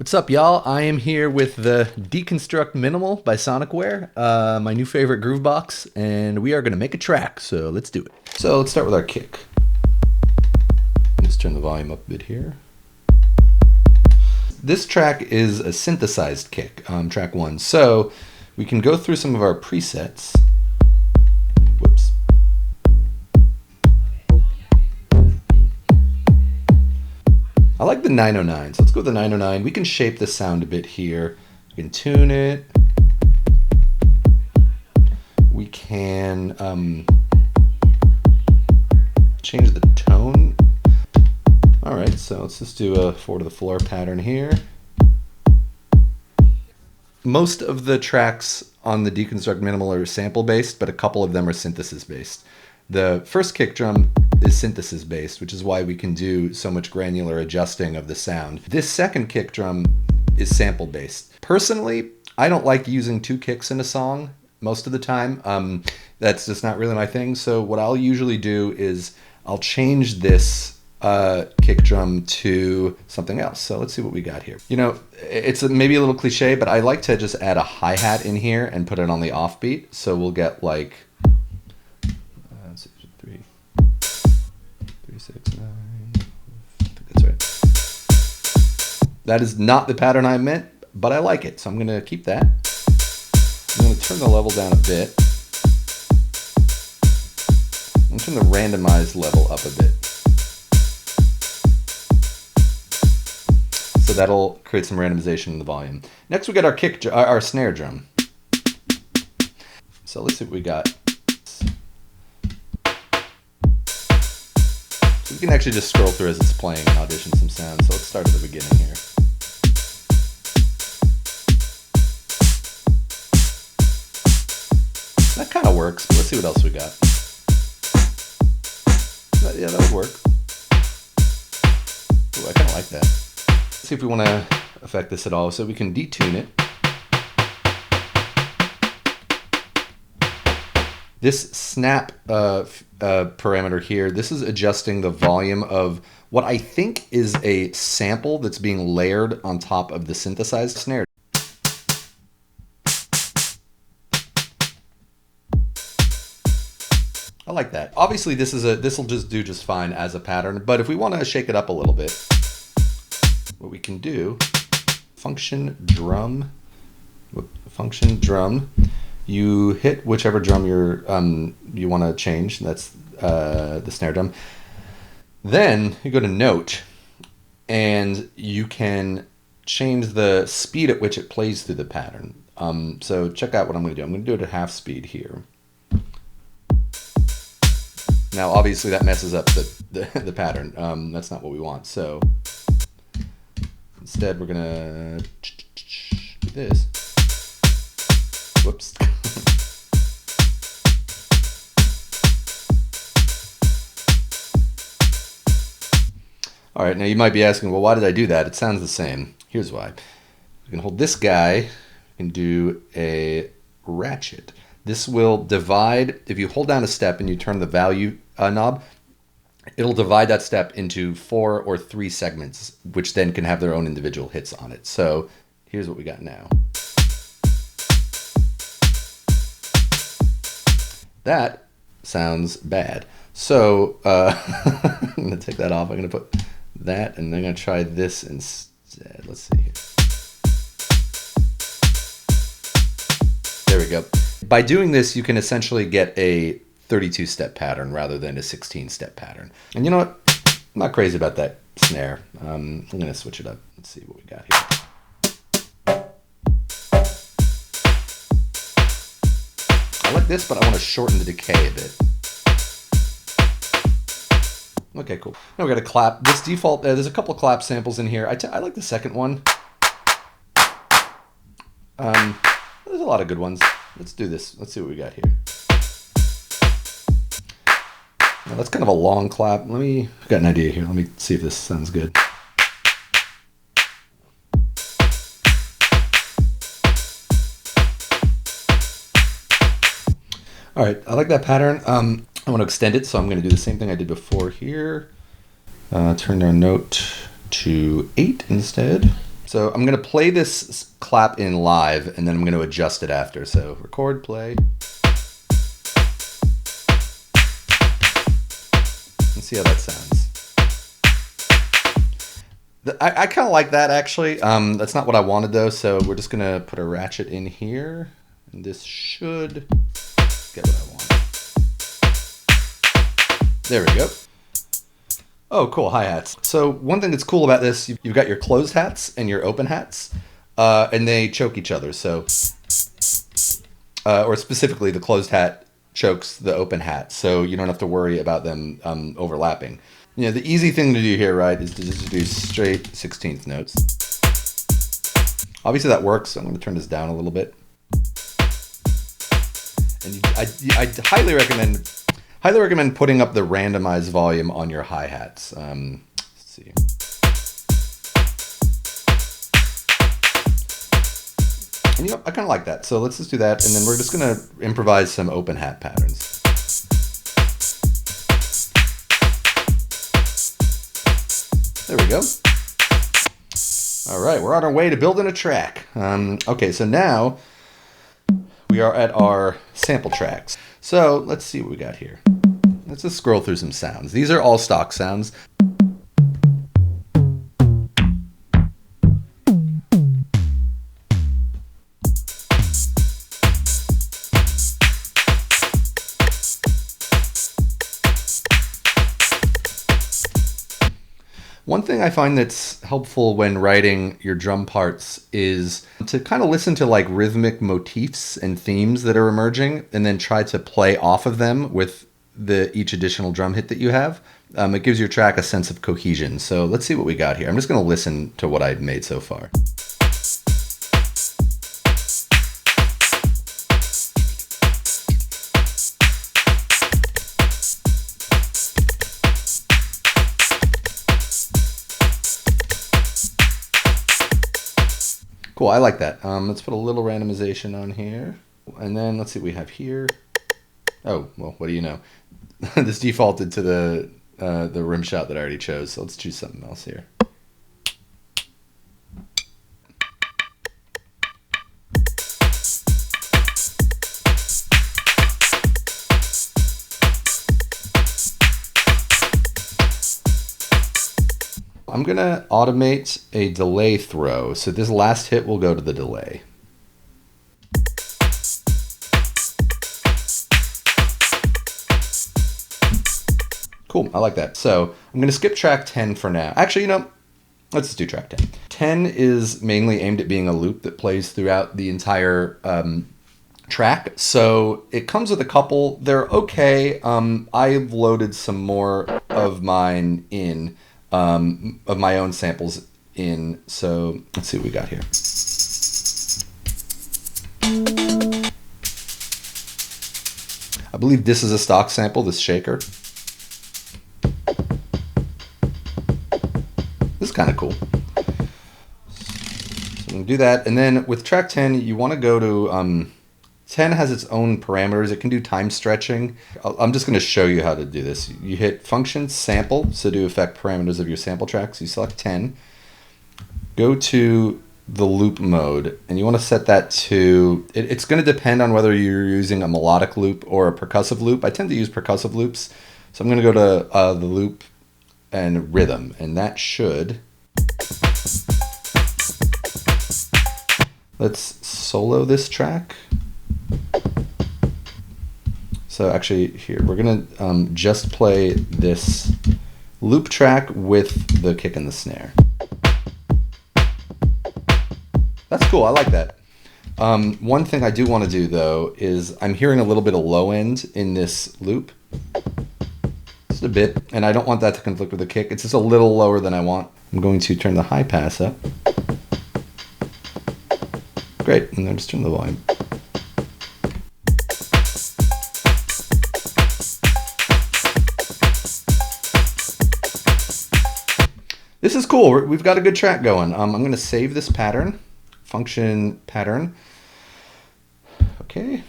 What's up, y'all? I am here with the Deconstruct Minimal by Sonicware, my new favorite groove box, and we are going to make a track, so let's do it. So let's start with our kick. Let's turn the volume up a bit here. This track is a synthesized kick, track 1, so we can go through some of our presets. Whoops. I like the 909, so let's go with the 909. We can shape the sound a bit here. We can tune it. We can change the tone. All right, so let's just do a 4 to the floor pattern here. Most of the tracks on the Deconstruct Minimal are sample based, but a couple of them are synthesis based. The first kick drum is synthesis based, which is why we can do so much granular adjusting of the sound. This second kick drum is sample based. Personally, I don't like using 2 kicks in a song most of the time. That's just not really my thing. So what I'll usually do is I'll change this kick drum to something else. So let's see what we got here. You know, it's maybe a little cliche, but I like to just add a hi-hat in here and put it on the offbeat. So we'll get like 6, 9. I think that's right. That is not the pattern I meant, but I like it, so I'm going to keep that. I'm going to turn the level down a bit. I'm going to turn the randomized level up a bit. So that'll create some randomization in the volume. Next we got our snare drum. So let's see what we got. You can actually just scroll through as it's playing and audition some sounds. So let's start at the beginning here. That kind of works, but let's see what else we got. Yeah, that would work. Ooh, I kind of like that. Let's see if we want to affect this at all. So we can detune it. This snap parameter here, this is adjusting the volume of what I think is a sample that's being layered on top of the synthesized snare. I like that. Obviously this will just do just fine as a pattern, but if we want to shake it up a little bit, what we can do, function drum. You hit whichever drum you want to change. That's the snare drum. Then you go to note, and you can change the speed at which it plays through the pattern. So check out what I'm going to do. I'm going to do it at half speed here. Now, obviously, that messes up the pattern. That's not what we want. So instead, we're going to do this. Whoops. All right, now you might be asking, well, why did I do that? It sounds the same. Here's why. We can hold this guy, we can do a ratchet. This will divide, if you hold down a step and you turn the value knob, it'll divide that step into 4 or 3 segments, which then can have their own individual hits on it. So here's what we got now. That sounds bad. So I'm going to take that off. I'm going to put that, and I'm going to try this instead. Let's see here. There we go. By doing this, you can essentially get a 32-step pattern rather than a 16-step pattern. And you know what? I'm not crazy about that snare. I'm going to switch it up. Let's see what we got here. I like this, but I want to shorten the decay a bit. Okay, cool. Now we got a clap. This default, there's a couple of clap samples in here. I like the second one. There's a lot of good ones. Let's do this. Let's see what we got here. Now that's kind of a long clap. I've got an idea here. Let me see if this sounds good. All right, I like that pattern. I want to extend it, so I'm going to do the same thing I did before here. Turn our note to 8 instead. So I'm going to play this clap in live, and then I'm going to adjust it after. So record, play. And see how that sounds. I kind of like that, actually. That's not what I wanted, though, so we're just going to put a ratchet in here. And this should get what I want. There we go. Oh, cool, hi-hats. So one thing that's cool about this, you've got your closed hats and your open hats, and they choke each other. So, or specifically, the closed hat chokes the open hat, so you don't have to worry about them overlapping. You know, the easy thing to do here, right, is to just do straight 16th notes. Obviously that works, so I'm going to turn this down a little bit. And I highly recommend putting up the randomized volume on your hi-hats. Let's see. And you know, I kind of like that. So let's just do that, and then we're just going to improvise some open hat patterns. There we go. All right, we're on our way to building a track. Okay, so now we are at our sample tracks. So let's see what we got here. Let's just scroll through some sounds. These are all stock sounds. One thing I find that's helpful when writing your drum parts is to kind of listen to like rhythmic motifs and themes that are emerging, and then try to play off of them with each additional drum hit that you have. It gives your track a sense of cohesion. So let's see what we got here. I'm just going to listen to what I've made so far. Cool, I like that. Let's put a little randomization on here. And then let's see what we have here. Oh, well, what do you know? This defaulted to the rim shot that I already chose, so let's choose something else here. I'm going to automate a delay throw, so this last hit will go to the delay. Cool, I like that. So I'm going to skip track 10 for now. Actually, you know, let's just do track 10. 10 is mainly aimed at being a loop that plays throughout the entire track. So it comes with a couple. They're okay. I've loaded some more of mine in. Of my own samples in. So let's see what we got here. I believe this is a stock sample, this shaker. This is kind of cool. So I'm going to do that. And then with track 10, you want to go to 10 has its own parameters. It can do time stretching. I'm just going to show you how to do this. You hit function sample, so to affect parameters of your sample tracks. You select 10, go to the loop mode, and you want to set that to, it's going to depend on whether you're using a melodic loop or a percussive loop. I tend to use percussive loops. So I'm going to go to the loop and rhythm, and that should, let's solo this track. So actually here, we're gonna just play this loop track with the kick and the snare. That's cool, I like that. One thing I do want to do though is I'm hearing a little bit of low end in this loop. Just a bit, and I don't want that to conflict with the kick. It's just a little lower than I want. I'm going to turn the high pass up. Great, and then just turn the volume. This is cool. We've got a good track going. I'm going to save this pattern, function pattern. Okay,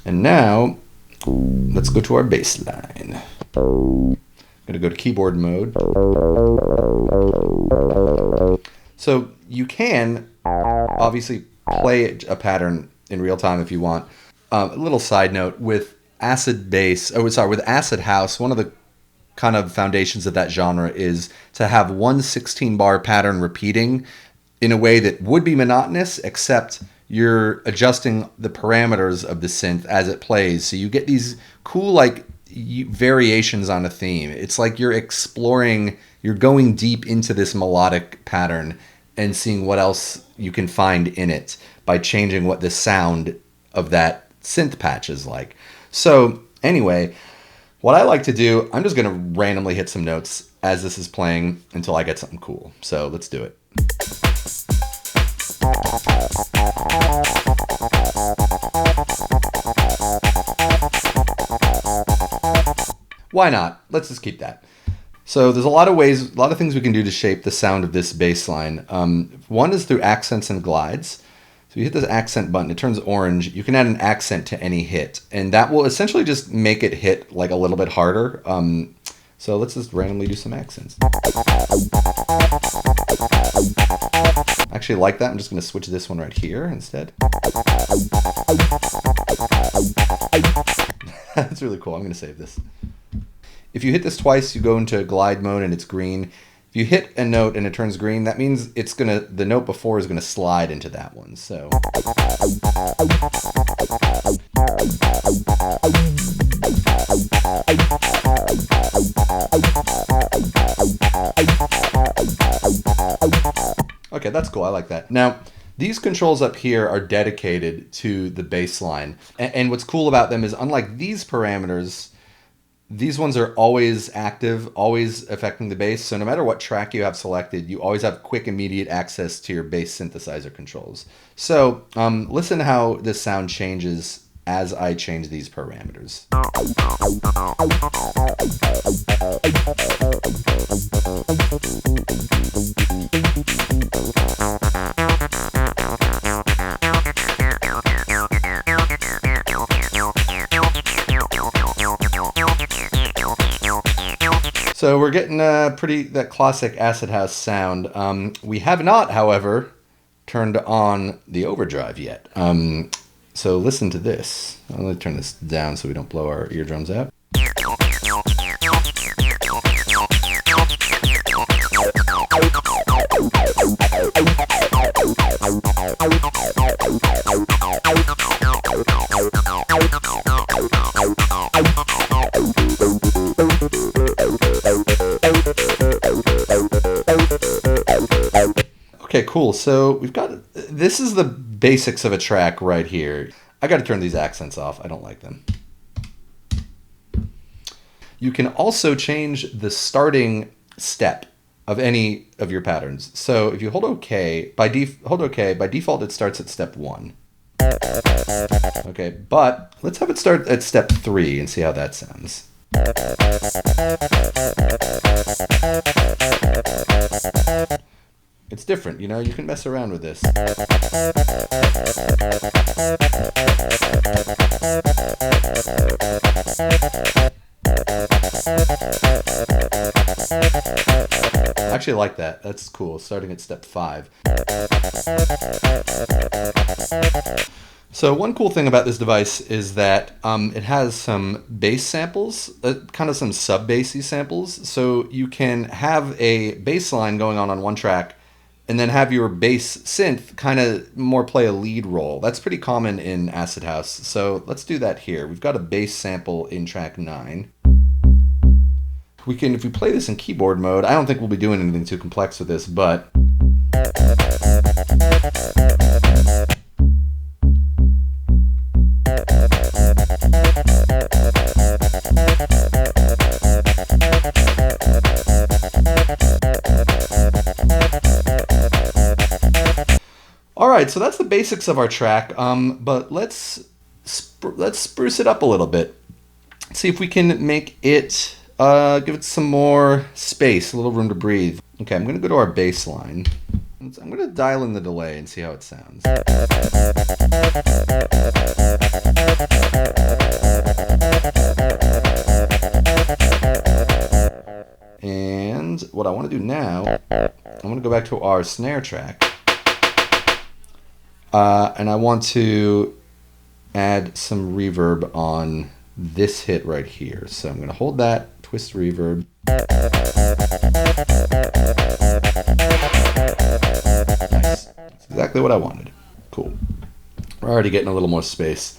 and now let's go to our bass line. I'm going to go to keyboard mode. So you can obviously play a pattern in real time if you want. A little side note, with acid house, one of the kind of foundations of that genre is to have one 16-bar pattern repeating in a way that would be monotonous, except you're adjusting the parameters of the synth as it plays. So you get these cool variations on a theme. It's like you're going deep into this melodic pattern and seeing what else you can find in it by changing what the sound of that synth patch is like. So anyway, what I like to do, I'm just going to randomly hit some notes as this is playing until I get something cool. So let's do it. Why not? Let's just keep that. So there's a lot of things we can do to shape the sound of this bass line. One is through accents and glides. So you hit this accent button, it turns orange. You can add an accent to any hit, and that will essentially just make it hit like a little bit harder. So let's just randomly do some accents. I actually like that. I'm just going to switch this one right here instead. That's really cool. I'm going to save this. If you hit this twice, you go into glide mode and it's green. If you hit a note and it turns green, that means the note before is gonna slide into that one. So okay, that's cool. I like that. Now, these controls up here are dedicated to the bass line. And what's cool about them is, unlike these parameters, these ones are always active, always affecting the bass. So no matter what track you have selected, you always have quick, immediate access to your bass synthesizer controls. So listen how this sound changes as I change these parameters. So we're getting that classic acid house sound. We have not, however, turned on the overdrive yet. So listen to this. I'm going to turn this down so we don't blow our eardrums out. Okay, cool. So this is the basics of a track right here. I got to turn these accents off. I don't like them. You can also change the starting step of any of your patterns. So if you hold OK, by default it starts at step 1. Okay, but let's have it start at step 3 and see how that sounds. It's different, you can mess around with this. I actually like that. That's cool, starting at step 5. So one cool thing about this device is that it has some bass samples, kind of some sub-bassy samples. So you can have a bass line going on one track, and then have your bass synth kind of more play a lead role. That's pretty common in acid house. So let's do that here. We've got a bass sample in track 9. If we play this in keyboard mode, I don't think we'll be doing anything too complex with this, but all right, so that's the basics of our track, but let's spruce it up a little bit. See if we can make it, give it some more space, a little room to breathe. Okay, I'm going to go to our bass line. I'm going to dial in the delay and see how it sounds. And what I want to do now, I'm going to go back to our snare track. And I want to add some reverb on this hit right here. So I'm going to hold that, twist reverb. Nice. That's exactly what I wanted. Cool. We're already getting a little more space.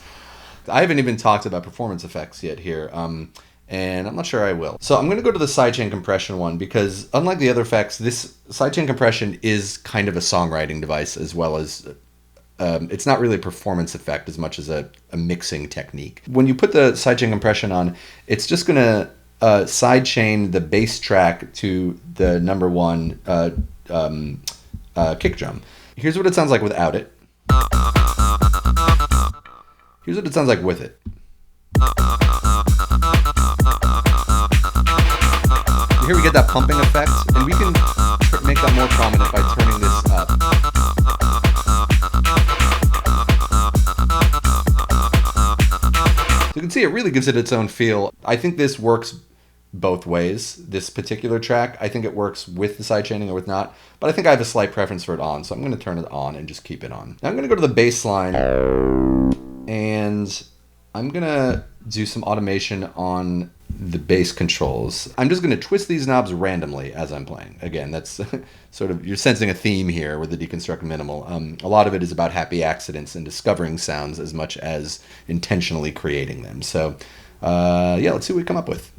I haven't even talked about performance effects yet here, and I'm not sure I will. So I'm going to go to the sidechain compression one because unlike the other effects, this sidechain compression is kind of a songwriting device as well as it's not really a performance effect as much as a mixing technique. When you put the sidechain compression on, it's just going to sidechain the bass track to the number one kick drum. Here's what it sounds like without it. Here's what it sounds like with it. Here we get that pumping effect, and we can make that more prominent by turning this up. So you can see it really gives it its own feel. I think this works both ways, this particular track. I think it works with the sidechaining or with not, but I think I have a slight preference for it on, so I'm going to turn it on and just keep it on. Now I'm going to go to the bass line, and I'm going to do some automation on the bass controls. I'm just going to twist these knobs randomly as I'm playing. Again, that's sort of, you're sensing a theme here with the Deconstruct Minimal. A lot of it is about happy accidents and discovering sounds as much as intentionally creating them. So yeah, let's see what we come up with.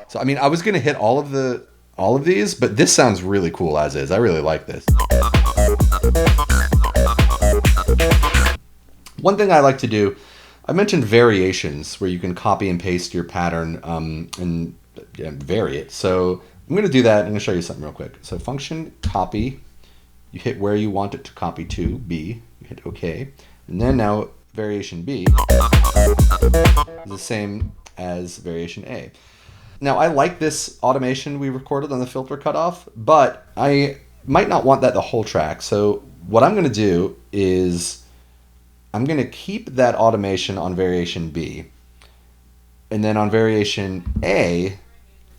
So I mean, I was going to hit all of these, but this sounds really cool as is. I really like this. One thing I like to do, I mentioned variations where you can copy and paste your pattern and vary it. So I'm going to do that. I'm going to show you something real quick. So function copy, you hit where you want it to copy to, B, you hit OK. And then now variation B is the same as variation A. Now I like this automation we recorded on the filter cutoff, but I might not want that the whole track. So what I'm going to do is I'm going to keep that automation on variation B. And then on variation A,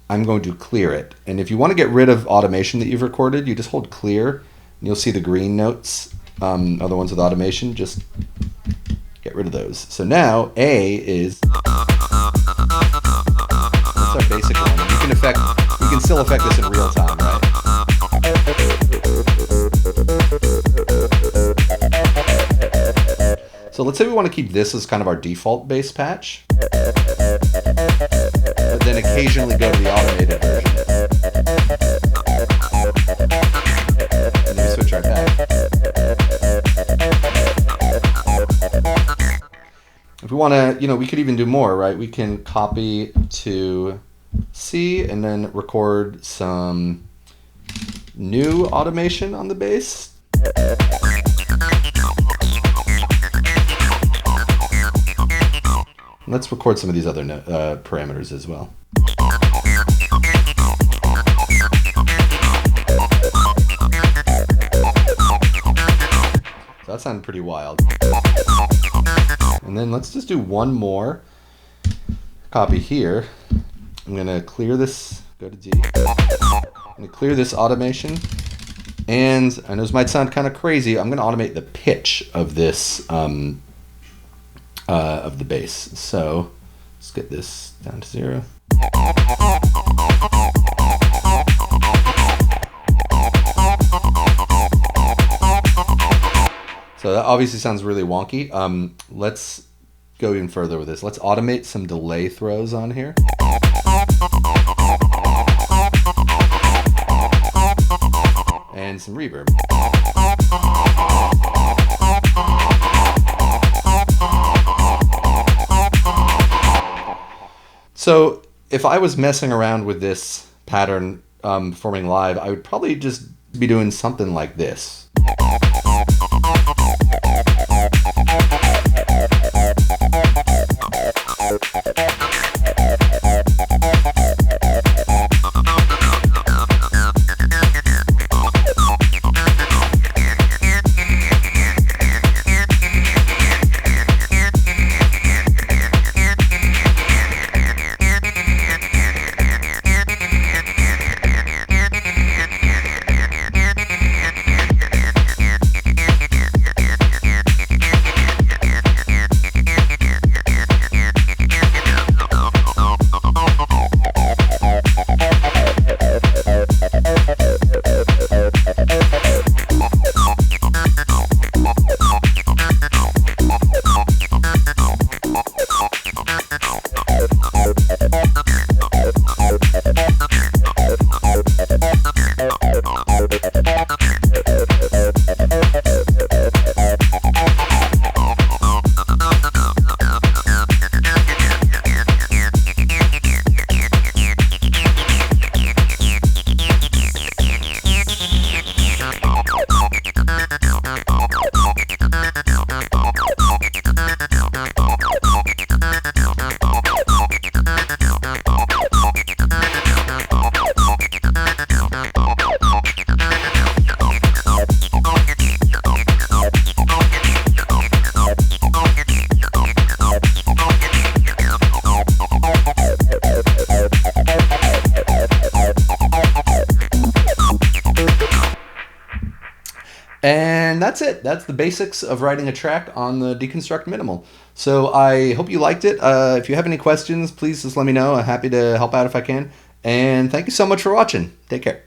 I'm going to clear it. And if you want to get rid of automation that you've recorded, you just hold clear and you'll see the green notes are the ones with automation. Just get rid of those. So now A is, that's our basic one. And you can still affect this in real time, right? So let's say we want to keep this as kind of our default bass patch, but then occasionally go to the automated version. And then we switch our back. If we want to, we could even do more, right? We can copy to C and then record some new automation on the bass. Let's record some of these other parameters as well. So that sounded pretty wild. And then let's just do one more. Copy here. I'm going to clear this, go to D. I'm going to clear this automation. And I know this might sound kind of crazy. I'm going to automate the pitch of this of the bass. So let's get this down to 0. So that obviously sounds really wonky. Let's go even further with this. Let's automate some delay throws on here. And some reverb. So if I was messing around with this pattern performing live, I would probably just be doing something like this. And that's it. That's the basics of writing a track on the Deconstruct Minimal. So I hope you liked it. If you have any questions, please just let me know. I'm happy to help out if I can. And thank you so much for watching. Take care.